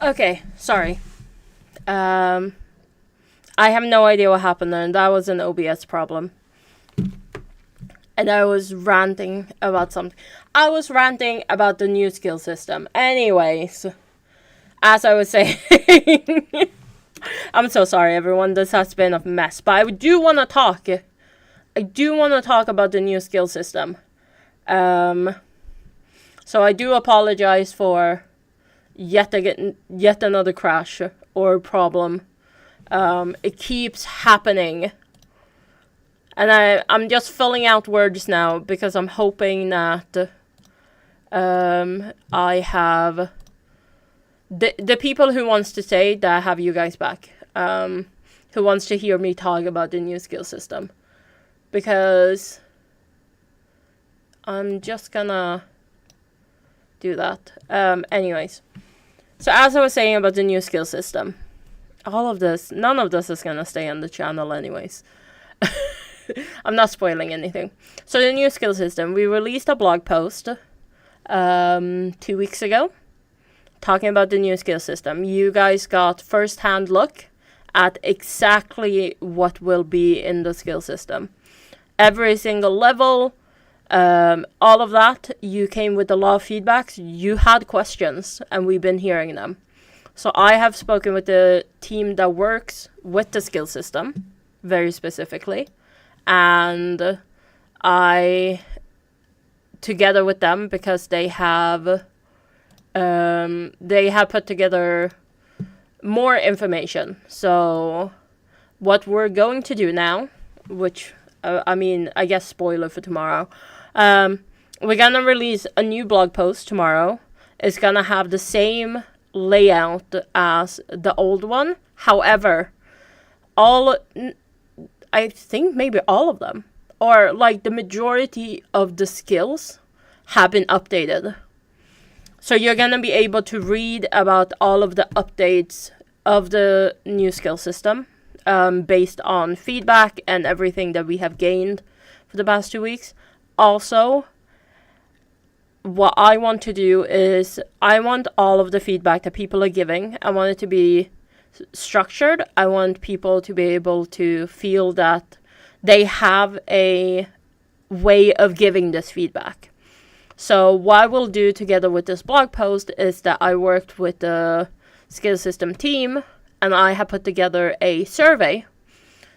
Okay, sorry. Um, I have no idea what happened there, and that was an OBS problem. And I was ranting about something. I was ranting about the new skill system. Anyways, as I was saying, I'm so sorry, everyone. This has been a mess. But I do want to talk. I do want to talk about the new skill system. So I do apologize for yet another crash or problem. It keeps happening. And I'm just filling out words now because I'm hoping that I have the people who wants to say that I have you guys back. Who wants to hear me talk about the new skill system. Because I'm just gonna do that. Anyways. So as I was saying about the new skill system. None of this is gonna stay on the channel anyways. I'm not spoiling anything. So the new skill system, we released a blog post 2 weeks ago talking about the new skill system. You guys got first-hand look at exactly what will be in the skill system. Every single level, all of that, you came with a lot of feedbacks. You had questions, and we've been hearing them. So I have spoken with the team that works with the skill system, very specifically. And I, together with them, because they have put together more information. So what we're going to do now, which, I guess spoiler for tomorrow, we're going to release a new blog post tomorrow. It's going to have the same layout as the old one. However, I think maybe all of them, or like the majority of the skills have been updated. So you're going to be able to read about all of the updates of the new skill system based on feedback and everything that we have gained for the past 2 weeks. Also, what I want to do is I want all of the feedback that people are giving. I want it to be structured. I want people to be able to feel that they have a way of giving this feedback. So what I will do together with this blog post is that I worked with the skill system team and I have put together a survey.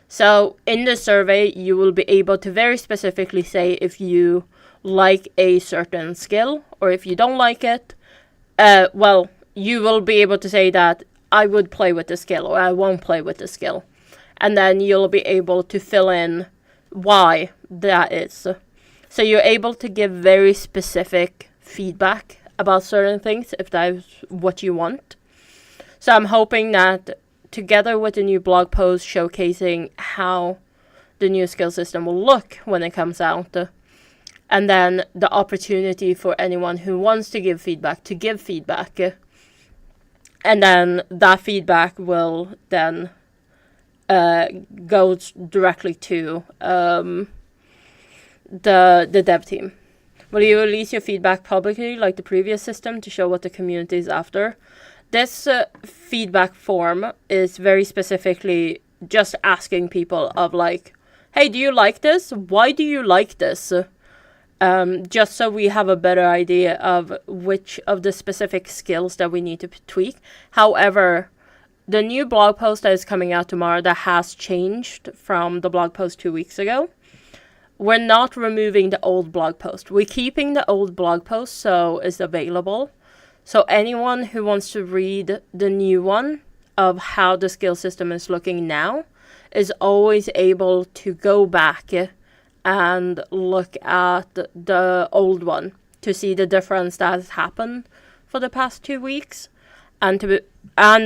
So in the survey, you will be able to very specifically say if you like a certain skill or if you don't like it. You will be able to say that I would play with the skill or I won't play with the skill. And then you'll be able to fill in why that is. So you're able to give very specific feedback about certain things if that's what you want. So I'm hoping that together with the new blog post showcasing how the new skill system will look when it comes out, and then the opportunity for anyone who wants to give feedback to give feedback. And then that feedback will then go directly to the dev team. Will you release your feedback publicly like the previous system to show what the community is after? This feedback form is very specifically just asking people of like, hey, do you like this? Why do you like this? Just so we have a better idea of which of the specific skills that we need to tweak. However, the new blog post that is coming out tomorrow that has changed from the blog post 2 weeks ago, we're not removing the old blog post. We're keeping the old blog post so it's available. So anyone who wants to read the new one of how the skill system is looking now is always able to go back and look at the old one to see the difference that has happened for the past 2 weeks. And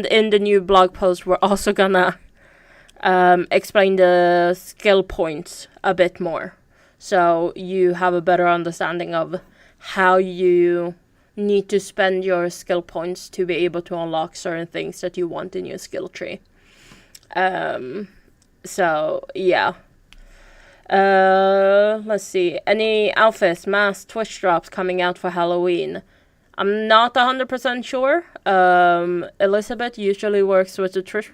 in the new blog post, we're also gonna explain the skill points a bit more. So you have a better understanding of how you need to spend your skill points to be able to unlock certain things that you want in your skill tree. So, yeah. Let's see. Any outfits, masks, Twitch drops coming out for Halloween? I'm not 100% sure. Elizabeth usually works with the Twitch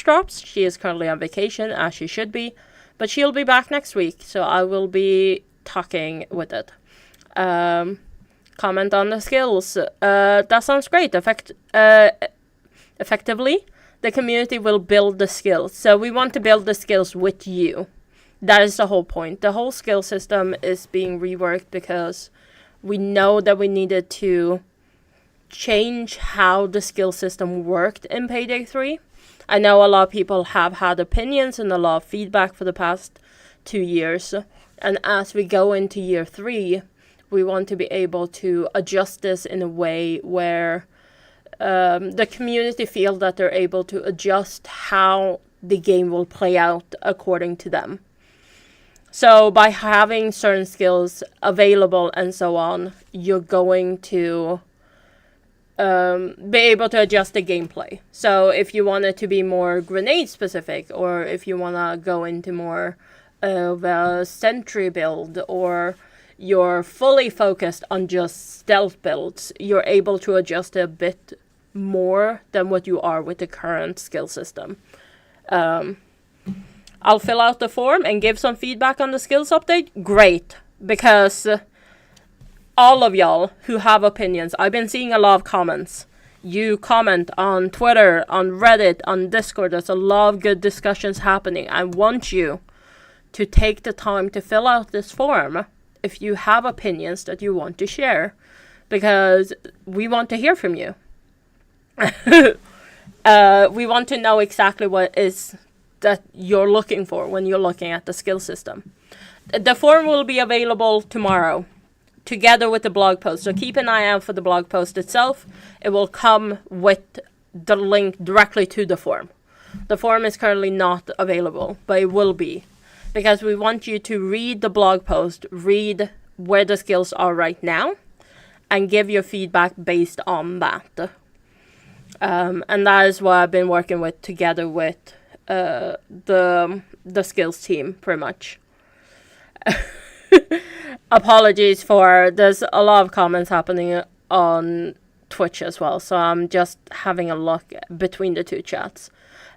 drops. She is currently on vacation, as she should be, but she'll be back next week, so I will be talking with it. Comment on the skills. That sounds great. Effectively, the community will build the skills. So we want to build the skills with you. That is the whole point. The whole skill system is being reworked because we know that we needed to change how the skill system worked in Payday 3. I know a lot of people have had opinions and a lot of feedback for the past 2 years. And as we go into year 3, we want to be able to adjust this in a way where the community feel that they're able to adjust how the game will play out according to them. So by having certain skills available and so on, you're going to be able to adjust the gameplay. So if you want it to be more grenade specific, or if you want to go into more of a sentry build, or you're fully focused on just stealth builds, you're able to adjust a bit more than what you are with the current skill system. I'll fill out the form and give some feedback on the skills update. Great, because all of y'all who have opinions, I've been seeing a lot of comments. You comment on Twitter, on Reddit, on Discord. There's a lot of good discussions happening. I want you to take the time to fill out this form if you have opinions that you want to share, because we want to hear from you. We want to know exactly what is that you're looking for when you're looking at the skill system. The form will be available tomorrow, together with the blog post. So keep an eye out for the blog post itself. It will come with the link directly to the form. The form is currently not available, but it will be, because we want you to read the blog post, read where the skills are right now, and give your feedback based on that. And that is what I've been working with together with the skills team, pretty much. Apologies for, there's a lot of comments happening on Twitch as well, so I'm just having a look between the two chats.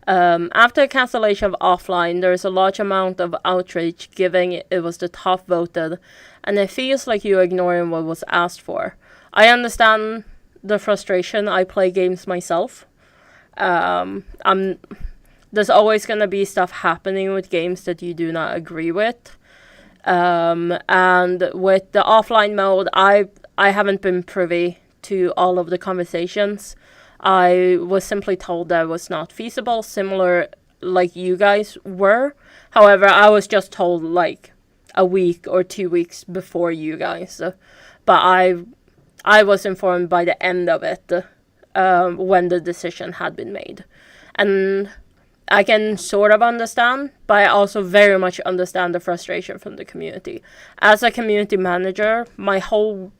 After cancellation of offline, there is a large amount of outrage given it was the top voted, and it feels like you're ignoring what was asked for. I understand the frustration. I play games myself. There's always going to be stuff happening with games that you do not agree with. And with the offline mode, I haven't been privy to all of the conversations. I was simply told that it was not feasible, similar like you guys were. However, I was just told like a week or 2 weeks before you guys. But I was informed by the end of it, when the decision had been made. And I can sort of understand, but I also very much understand the frustration from the community. As a community manager, my whole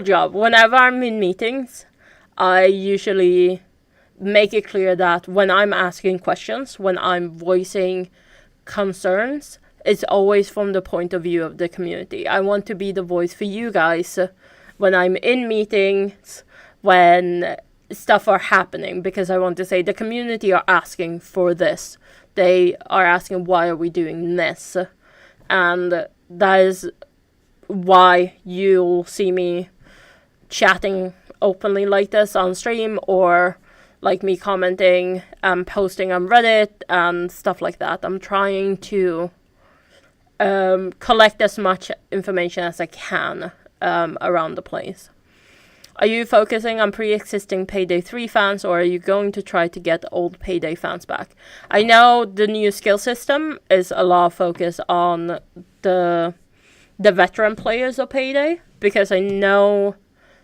job, whenever I'm in meetings, I usually make it clear that when I'm asking questions, when I'm voicing concerns, it's always from the point of view of the community. I want to be the voice for you guys when I'm in meetings, when stuff are happening, because I want to say the community are asking for this. They are asking, why are we doing this? And that is why you'll see me chatting openly like this on stream, or like me commenting and posting on Reddit and stuff like that. I'm trying to collect as much information as I can around the place. Are you focusing on pre-existing Payday 3 fans, or are you going to try to get old Payday fans back? I know the new skill system is a lot of focus on the veteran players of Payday, because I know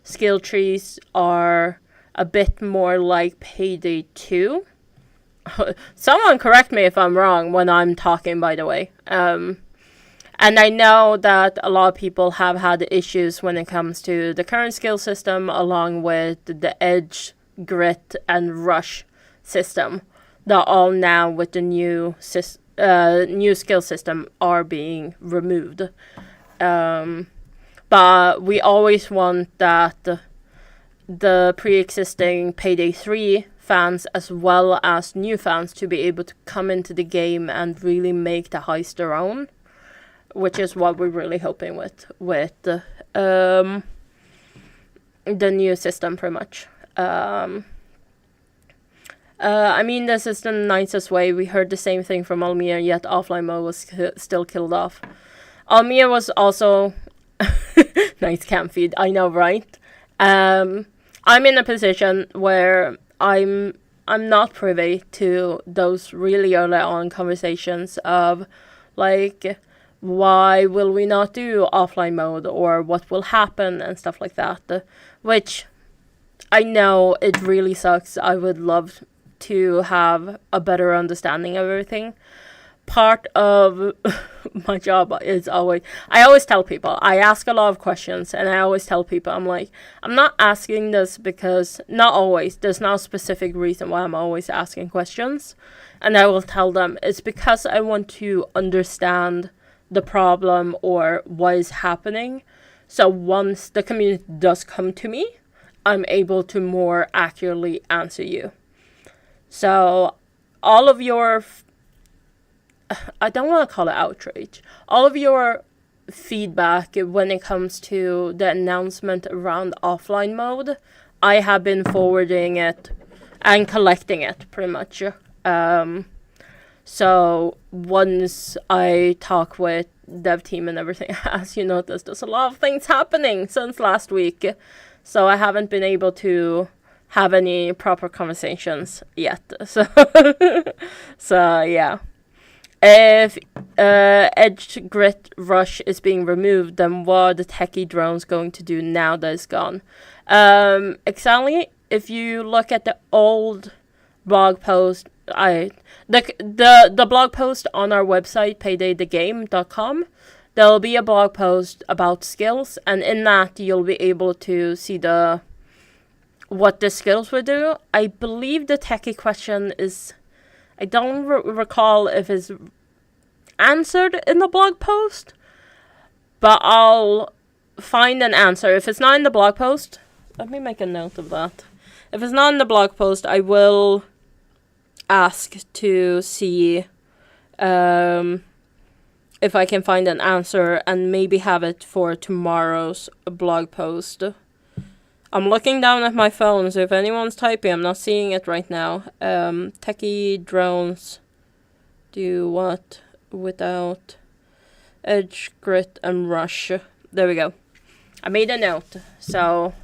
skill trees are a bit more like Payday 2. Someone correct me if I'm wrong when I'm talking, by the way. And I know that a lot of people have had issues when it comes to the current skill system, along with the Edge, Grit, and Rush system. That all now with the new skill system are being removed. But But we always want that the pre-existing Payday 3 fans as well as new fans to be able to come into the game and really make the heist their own, which is what we're really hoping with the new system, pretty much. I mean, this is the nicest way. We heard the same thing from Almir, yet offline mode was still killed off. Almir was also... nice cam feed, I know, right? I'm in a position where I'm not privy to those really early on conversations of, like, why will we not do offline mode, or what will happen, and stuff like that. Which, I know it really sucks. I would love to have a better understanding of everything. Part of my job is I always tell people, I ask a lot of questions, and I always tell people, I'm like, I'm not asking this because, not always, there's no specific reason why I'm always asking questions. And I will tell them, it's because I want to understand the problem or what is happening. So once the community does come to me, I'm able to more accurately answer you. So all of your, I don't want to call it outrage, all of your feedback when it comes to the announcement around offline mode, I have been forwarding it and collecting it, pretty much. So once I talk with dev team and everything, as you noticed, there's a lot of things happening since last week. So I haven't been able to have any proper conversations yet. So, so yeah. If Edge Grit Rush is being removed, then what are the techie drones going to do now that it's gone? Exactly. If you look at the old blog post, the blog post on our website, paydaythegame.com, there'll be a blog post about skills, and in that you'll be able to see what the skills will do. I believe the techie question is, I don't recall if it's answered in the blog post, but I'll find an answer. If it's not in the blog post, let me make a note of that. If it's not in the blog post, I will ask to see if I can find an answer and maybe have it for tomorrow's blog post. I'm looking down at my phone, so if anyone's typing, I'm not seeing it right now. Techie drones do what without Edge, Grit, and Rush. There we go. I made a note, so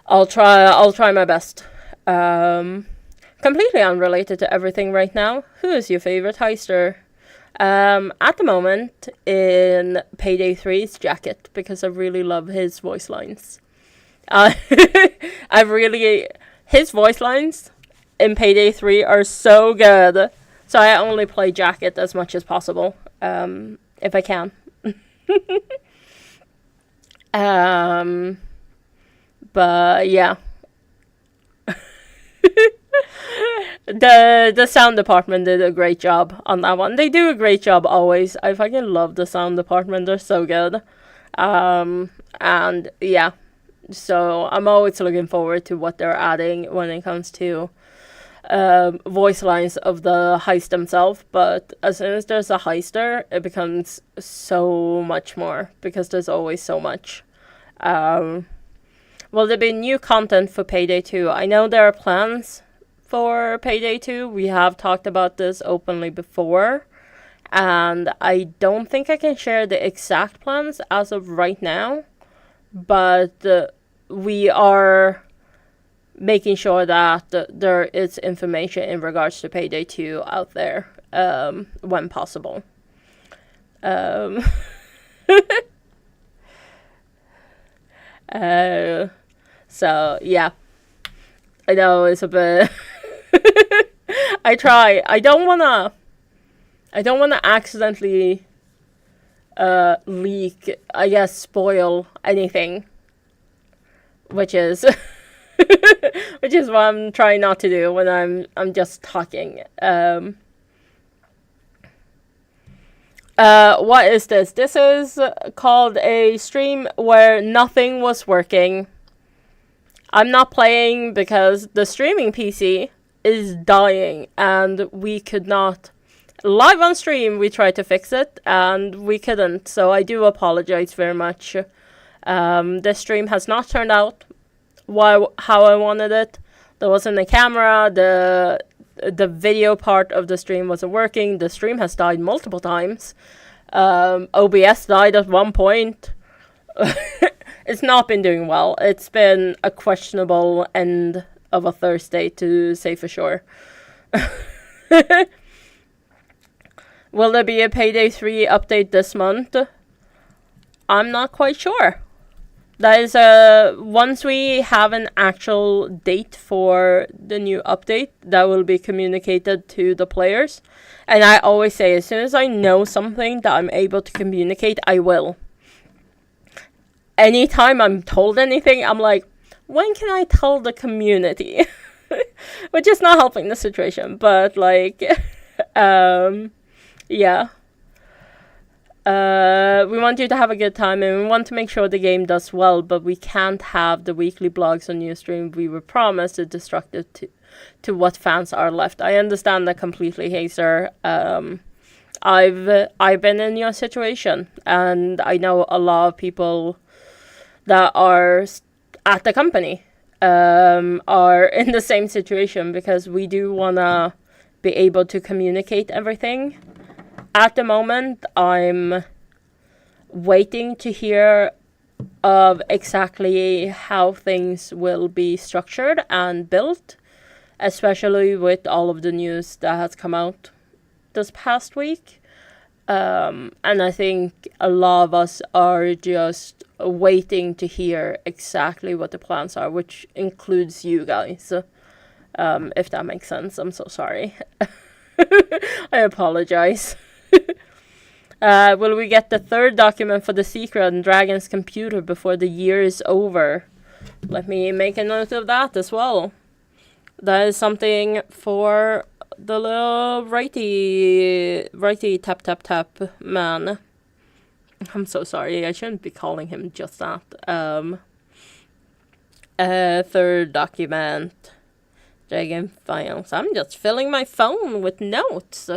I'll try my best. Completely unrelated to everything right now. Who is your favorite heister? At the moment, in Payday 3's Jacket, because I really love his voice lines. His voice lines in Payday 3 are so good. So I only play Jacket as much as possible, if I can. But yeah. The sound department did a great job on that one. They do a great job always. I fucking love the sound department. They're so good. And yeah. So I'm always looking forward to what they're adding when it comes to voice lines of the heist themselves. But as soon as there's a heister, it becomes so much more, because there's always so much. Will there be new content for Payday 2? I know there are plans for Payday 2. We have talked about this openly before, and I don't think I can share the exact plans as of right now. But we are making sure that there is information in regards to Payday 2 out there when possible. So, yeah. I know it's a bit... I try. I don't wanna accidentally leak, I guess, spoil anything, which is which is what I'm trying not to do when I'm just talking. What is this? This is called a stream where nothing was working. I'm not playing because the streaming PC is dying and we could not. Live on stream, we tried to fix it and we couldn't, so I do apologize very much. This stream has not turned out how I wanted it. There wasn't a camera, the video part of the stream wasn't working, the stream has died multiple times. OBS died at one point. It's not been doing well. It's been a questionable end of a Thursday, to say for sure. Will there be a Payday 3 update this month? I'm not quite sure. That is once we have an actual date for the new update, that will be communicated to the players. And I always say, as soon as I know something that I'm able to communicate, I will. Anytime I'm told anything, I'm like, when can I tell the community? Which is not helping the situation, but like, yeah. We want you to have a good time and we want to make sure the game does well, but we can't have the weekly blogs on Ustream we were promised are destructive to what fans are left. I understand that completely, Hazer. I've been in your situation and I know a lot of people that are at the company are in the same situation because we do want to be able to communicate everything. At the moment, I'm waiting to hear of exactly how things will be structured and built, especially with all of the news that has come out this past week. And I think a lot of us are just waiting to hear exactly what the plans are, which includes you guys. If that makes sense. I'm so sorry. I apologize. Will we get the third document for the secret on Dragon's computer before the year is over? Let me make a note of that as well. That is something for the little righty tap tap tap man. I'm so sorry. I shouldn't be calling him just that. Third document. Dragon files. I'm just filling my phone with notes.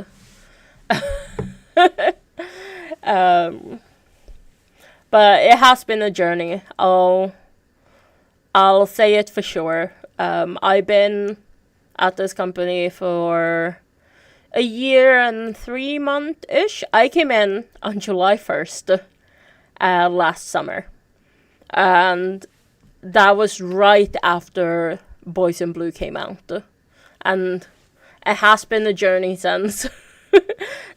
But it has been a journey. I'll say it for sure. I've been at this company for a year and 3 months-ish. I came in on July 1st last summer. And that was right after Boys in Blue came out. And it has been a journey since.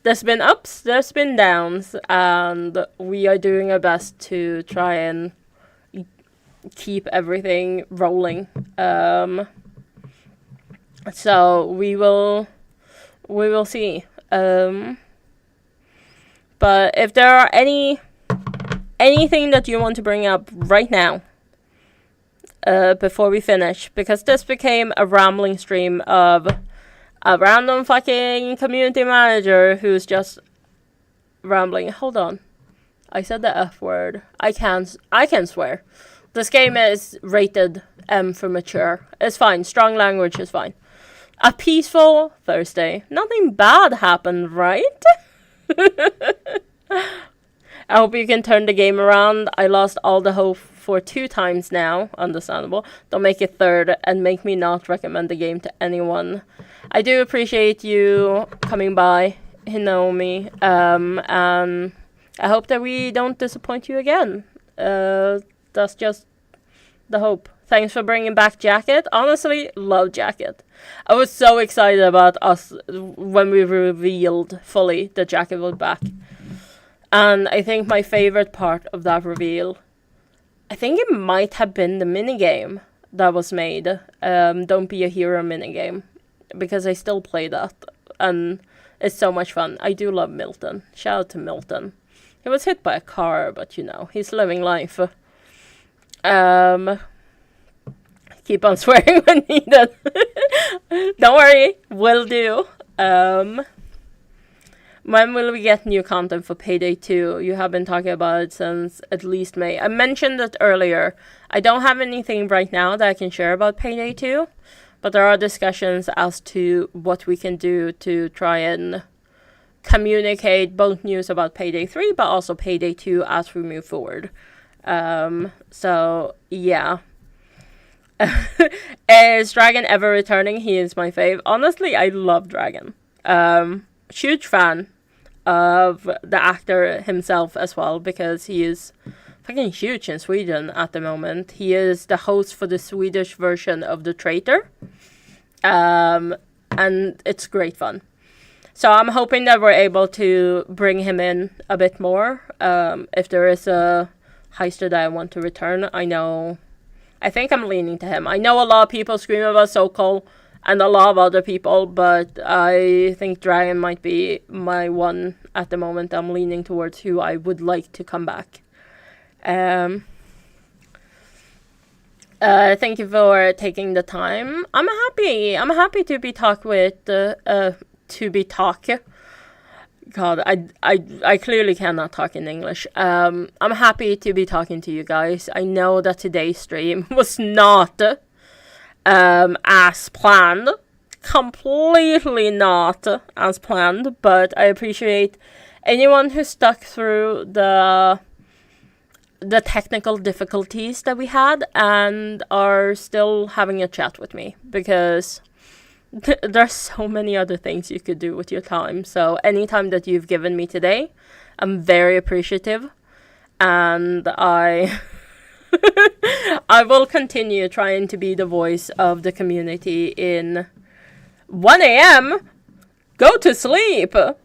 There's been ups, there's been downs, and we are doing our best to try and keep everything rolling. So we will see. But if there are anything that you want to bring up right now, before we finish, because this became a rambling stream of a random fucking community manager who's just rambling. Hold on. I said the F word. I can swear. This game is rated M for mature. It's fine. Strong language is fine. A peaceful Thursday. Nothing bad happened, right? I hope you can turn the game around. I lost all the hope for 2 times now. Understandable. Don't make it third and make me not recommend the game to anyone. I do appreciate you coming by, Hinomi. And I hope that we don't disappoint you again. That's just the hope. Thanks for bringing back Jacket. Honestly, love Jacket. I was so excited about us when we revealed fully that Jacket was back. And I think my favorite part of that reveal, I think it might have been the minigame that was made. Don't Be a Hero minigame. Because I still play that. And it's so much fun. I do love Milton. Shout out to Milton. He was hit by a car, but you know, he's living life. Keep on swearing when needed. Don't worry, will do. When will we get new content for Payday 2? You have been talking about it since at least May. I mentioned it earlier. I don't have anything right now that I can share about Payday 2, but there are discussions as to what we can do to try and communicate both news about Payday 3, but also Payday 2 as we move forward. So, yeah. Is Dragon ever returning? He is my fave. Honestly, I love Dragon. Huge fan of the actor himself as well, because he is fucking huge in Sweden at the moment. He is the host for the Swedish version of The Traitor. And it's great fun. So I'm hoping that we're able to bring him in a bit more. If there is a heister that I want to return, I think I'm leaning to him. I know a lot of people scream about Sokol and a lot of other people, but I think Dragon might be my one at the moment. I'm leaning towards who I would like to come back. Thank you for taking the time. I'm happy to be talk with to be talk. God, I clearly cannot talk in English. I'm happy to be talking to you guys. I know that today's stream was not as planned. Completely not as planned, but I appreciate anyone who stuck through the technical difficulties that we had and are still having a chat with me, because there's so many other things you could do with your time. So any time that you've given me today, I'm very appreciative, and I will continue trying to be the voice of the community in 1 a.m. Go to sleep. But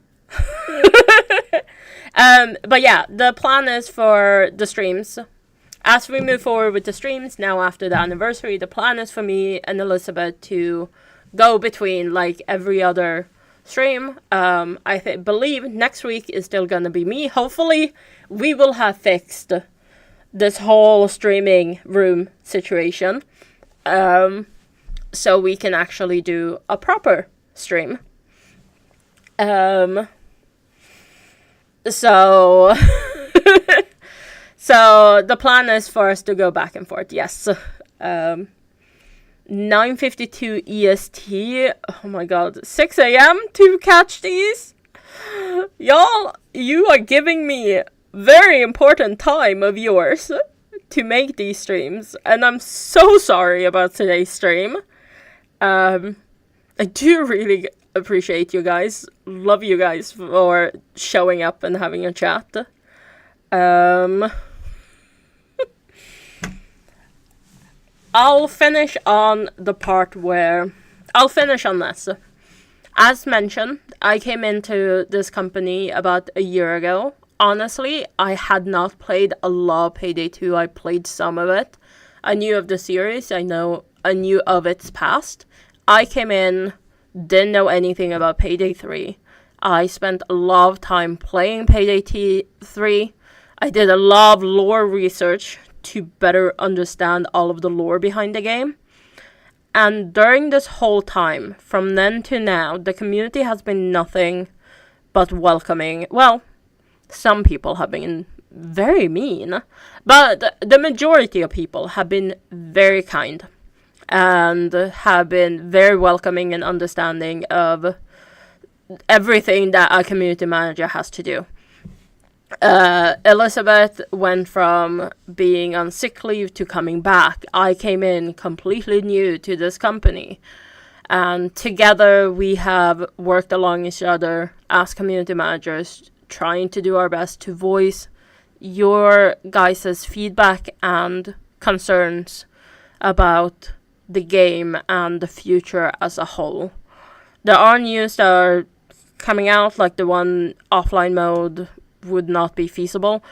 yeah, the plan is for the streams. As we move forward with the streams, now after the anniversary, the plan is for me and Elizabeth to go between like every other stream. I believe next week is still gonna be me. Hopefully we will have fixed this whole streaming room situation, so we can actually do a proper stream. So so the plan is for us to go back and forth. Yes. 9:52 EST. Oh my god. 6 a.m. to catch these? Y'all, you are giving me very important time of yours to make these streams, and I'm so sorry about today's stream. I do really appreciate you guys. Love you guys for showing up and having a chat. I'll finish on the part where... I'll finish on this. As mentioned, I came into this company about a year ago. Honestly, I had not played a lot of Payday 2. I played some of it. I knew of the series. I knew of its past. I came in, didn't know anything about Payday 3. I spent a lot of time playing Payday 3. I did a lot of lore research to better understand all of the lore behind the game. And during this whole time, from then to now, the community has been nothing but welcoming. Well, some people have been very mean, but the majority of people have been very kind and have been very welcoming and understanding of everything that a community manager has to do. Elizabeth went from being on sick leave to coming back. I came in completely new to this company, and together we have worked along each other as community managers, trying to do our best to voice your guys' feedback and concerns about the game and the future as a whole. There are news that are coming out, like the one offline mode would not be feasible,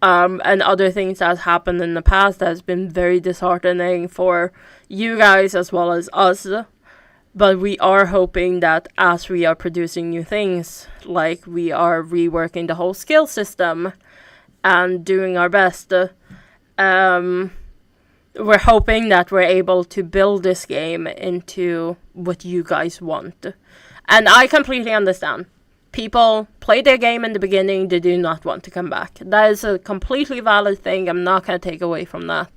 and other things that happened in the past that has been very disheartening for you guys as well as us. But we are hoping that as we are producing new things, like we are reworking the whole skill system and doing our best, we're hoping that we're able to build this game into what you guys want. And I completely understand. People play their game in the beginning, they do not want to come back. That is a completely valid thing. I'm not going to take away from that.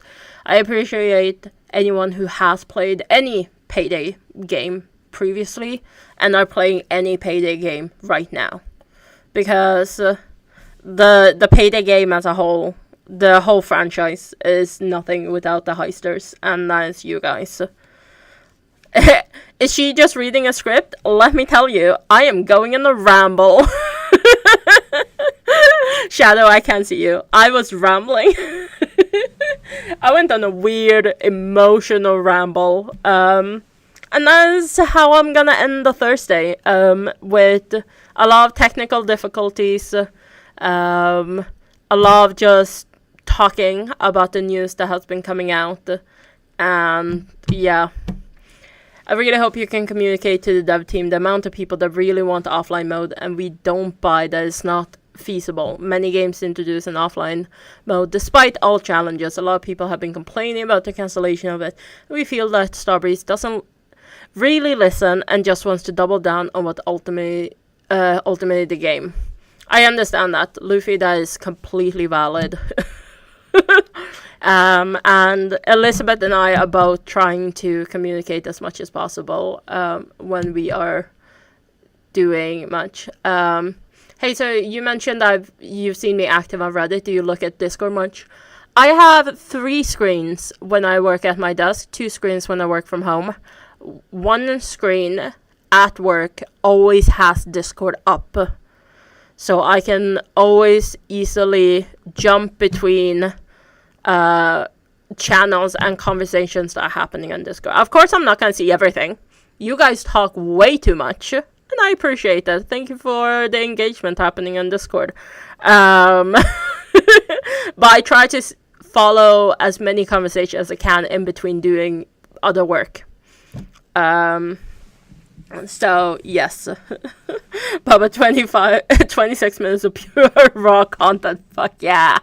I appreciate anyone who has played any Payday game previously and are playing any Payday game right now. Because the Payday game as a whole, the whole franchise is nothing without the heisters, and that is you guys. Is she just reading a script? Let me tell you, I am going in a ramble. Shadow, I can't see you. I was rambling. I went on a weird emotional ramble. And that is how I'm gonna end the Thursday. With a lot of technical difficulties. A lot of just talking about the news that has been coming out. And yeah. I really hope you can communicate to the dev team the amount of people that really want offline mode, and we don't buy that it's not feasible. Many games introduce an offline mode despite all challenges. A lot of people have been complaining about the cancellation of it. We feel that Starbreeze doesn't really listen and just wants to double down on what ultimately the game. I understand that, Luffy. That is completely valid. And Elizabeth and I are both trying to communicate as much as possible when we are doing much. Hey, so you mentioned that you've seen me active on Reddit. Do you look at Discord much? I have 3 screens when I work at my desk, 2 screens when I work from home. One screen at work always has Discord up. So I can always easily jump between channels and conversations that are happening on Discord. Of course, I'm not going to see everything. You guys talk way too much, and I appreciate that. Thank you for the engagement happening on Discord. But I try to follow as many conversations as I can in between doing other work. So, yes. Bubba, 26 minutes of pure raw content. Fuck yeah.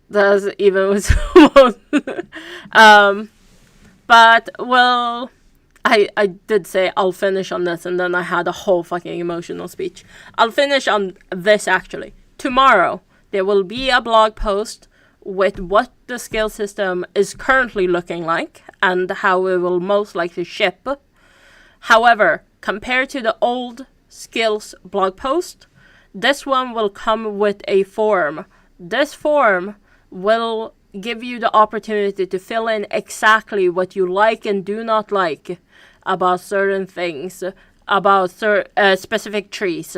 That's even with but, well, I did say I'll finish on this, and then I had a whole fucking emotional speech. I'll finish on this, actually. Tomorrow, there will be a blog post with what the skill system is currently looking like and how it will most likely ship. However, compared to the old skills blog post, this one will come with a form. This form will give you the opportunity to fill in exactly what you like and do not like about certain things, about specific trees.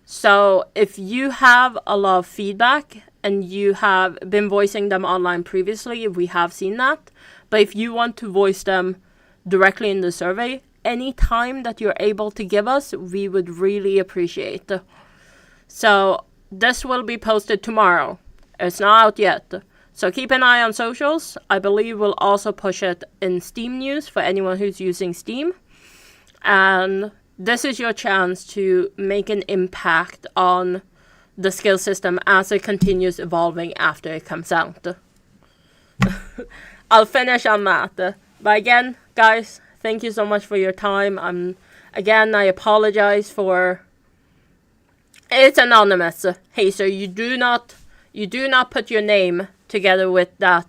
So if you have a lot of feedback and you have been voicing them online previously, we have seen that. But if you want to voice them directly in the survey, any time that you're able to give us, we would really appreciate. So this will be posted tomorrow. It's not out yet. So keep an eye on socials. I believe we'll also push it in Steam news for anyone who's using Steam. And this is your chance to make an impact on the skill system as it continues evolving after it comes out. I'll finish on that. But again, guys, thank you so much for your time. I apologize for... It's anonymous. Hey, so you do not put your name together with that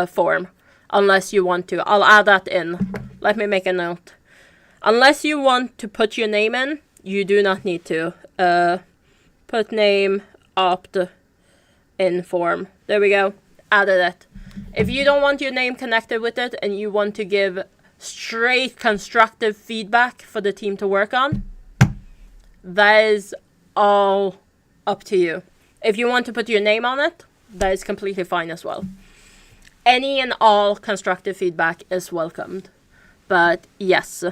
form unless you want to. I'll add that in. Let me make a note. Unless you want to put your name in, you do not need to. Put name, opt in form. There we go. Added it. If you don't want your name connected with it and you want to give straight constructive feedback for the team to work on, that is all up to you. If you want to put your name on it, that is completely fine as well. Any and all constructive feedback is welcomed. But yes,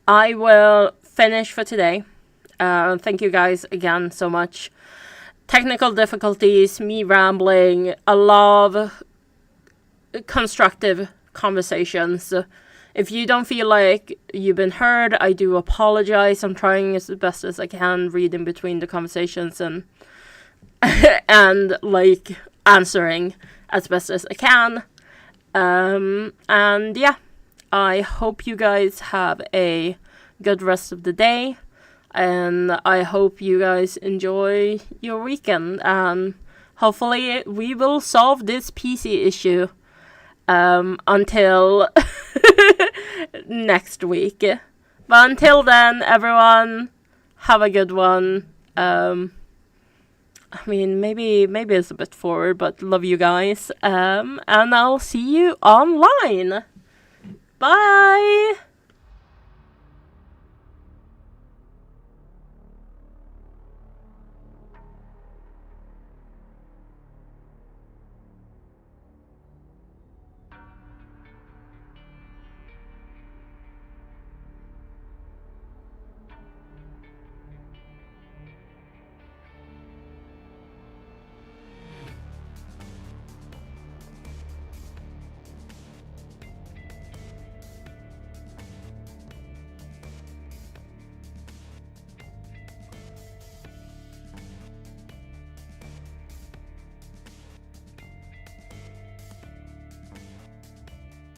I will finish for today. Thank you guys again so much. Technical difficulties, me rambling, a lot of constructive conversations. If you don't feel like you've been heard, I do apologize. I'm trying as best as I can, reading between the conversations and like answering as best as I can. And yeah, I hope you guys have a good rest of the day. And I hope you guys enjoy your weekend. And hopefully we will solve this PC issue until next week. But until then, everyone, have a good one. I mean, maybe it's a bit forward, but love you guys. And I'll see you online. Bye!